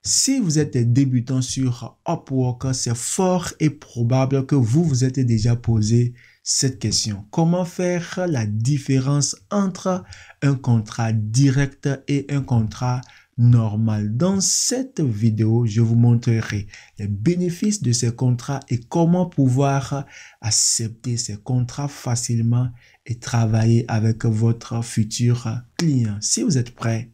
Si vous êtes débutant sur Upwork, c'est fort et probable que vous vous êtes déjà posé cette question. Comment faire la différence entre un contrat direct et un contrat normal? Dans cette vidéo, je vous montrerai les bénéfices de ces contrats et comment pouvoir accepter ces contrats facilement et travailler avec votre futur client. Si vous êtes prêts,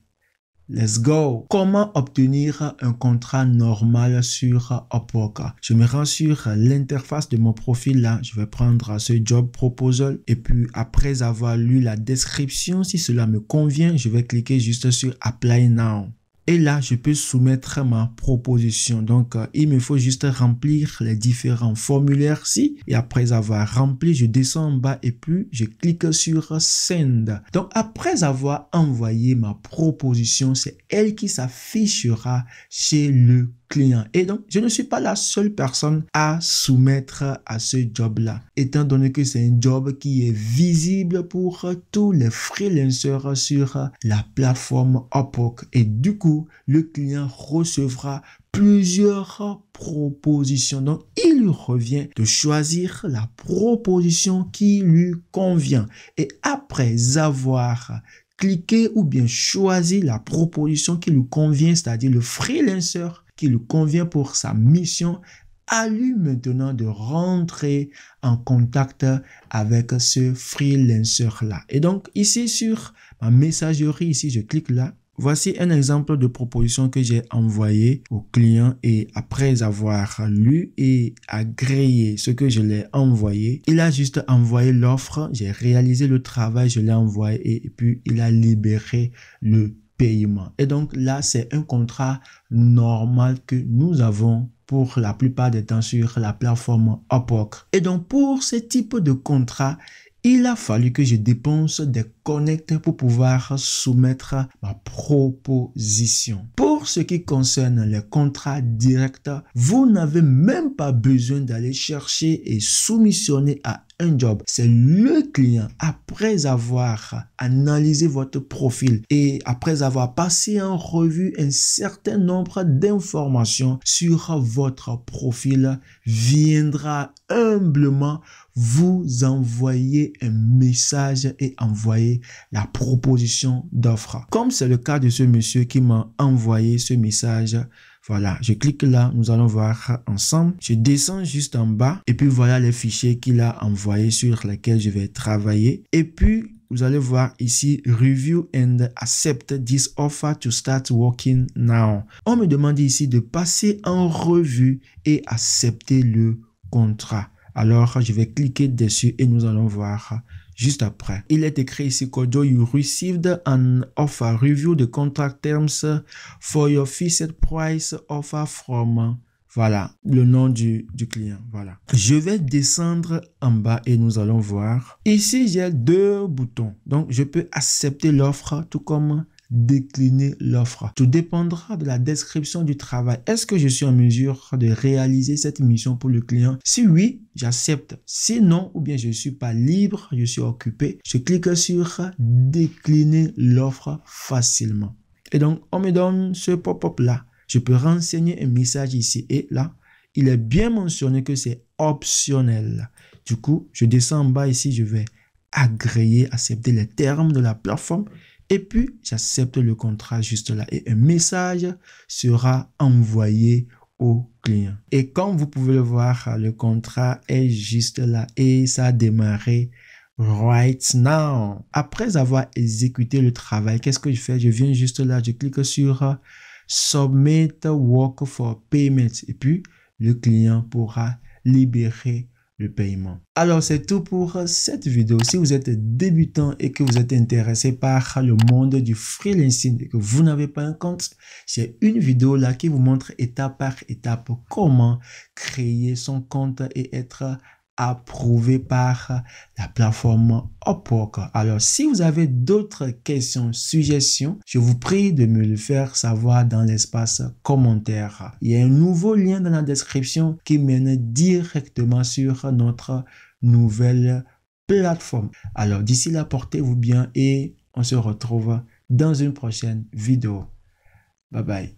let's go! Comment obtenir un contrat normal sur Upwork? Je me rends sur l'interface de mon profil là. Je vais prendre ce job proposal et puis après avoir lu la description, si cela me convient, je vais cliquer juste sur Apply Now. Et là, je peux soumettre ma proposition. Donc, il me faut juste remplir les différents formulaires-ci. Et après avoir rempli, je descends en bas et puis je clique sur Send. Donc, après avoir envoyé ma proposition, c'est elle qui s'affichera chez le client. Et donc, je ne suis pas la seule personne à soumettre à ce job-là, étant donné que c'est un job qui est visible pour tous les freelancers sur la plateforme Upwork. Et du coup, le client recevra plusieurs propositions. Donc, il lui revient de choisir la proposition qui lui convient. Et après avoir cliqué ou bien choisi la proposition qui lui convient, c'est-à-dire le freelancer qui lui convient pour sa mission, à lui maintenant de rentrer en contact avec ce freelancer-là. Et donc, ici sur ma messagerie, ici, je clique là. Voici un exemple de proposition que j'ai envoyé au client et après avoir lu et agréé ce que je l'ai envoyé, il a juste envoyé l'offre, j'ai réalisé le travail, je l'ai envoyé et puis il a libéré le paiement. Et donc là, c'est un contrat normal que nous avons pour la plupart des temps sur la plateforme Upwork. Et donc pour ce type de contrat, il a fallu que je dépense des connects pour pouvoir soumettre ma proposition. Pour ce qui concerne les contrats directs, vous n'avez même pas besoin d'aller chercher et soumissionner à un job. C'est le client, après avoir analysé votre profil et après avoir passé en revue un certain nombre d'informations sur votre profil, viendra humblement vous envoyer un message et envoyer la proposition d'offre. Comme c'est le cas de ce monsieur qui m'a envoyé ce message, voilà, je clique là, nous allons voir ensemble. Je descends juste en bas et puis voilà les fichiers qu'il a envoyés sur lesquels je vais travailler. Et puis, vous allez voir ici, Review and accept this offer to start working now. On me demande ici de passer en revue et accepter le contrat. Alors, je vais cliquer dessus et nous allons voir juste après. Il est écrit ici, Kojo, you received an offer. Review the contract terms for your fixed price offer from... Voilà, le nom du client. Voilà. Je vais descendre en bas et nous allons voir. Ici, j'ai deux boutons. Donc, je peux accepter l'offre tout comme décliner l'offre. Tout dépendra de la description du travail. Est-ce que je suis en mesure de réaliser cette mission pour le client? Si oui, j'accepte. Si non, ou bien je ne suis pas libre, je suis occupé, je clique sur décliner l'offre facilement. Et donc, on me donne ce pop-up là. Je peux renseigner un message ici et là. Il est bien mentionné que c'est optionnel. Du coup, je descends en bas ici, je vais agréer, accepter les termes de la plateforme. Et puis, j'accepte le contrat juste là et un message sera envoyé au client. Et comme vous pouvez le voir, le contrat est juste là et ça a démarré right now. Après avoir exécuté le travail, qu'est-ce que je fais? Je viens juste là, je clique sur Submit Work for Payment et puis le client pourra libérer le paiement. Alors, c'est tout pour cette vidéo. Si vous êtes débutant et que vous êtes intéressé par le monde du freelancing et que vous n'avez pas un compte, c'est une vidéo là qui vous montre étape par étape comment créer son compte et être approuvé par la plateforme Upwork. Alors, si vous avez d'autres questions, suggestions, je vous prie de me le faire savoir dans l'espace commentaire. Il y a un nouveau lien dans la description qui mène directement sur notre nouvelle plateforme. Alors, d'ici là, portez-vous bien et on se retrouve dans une prochaine vidéo. Bye bye.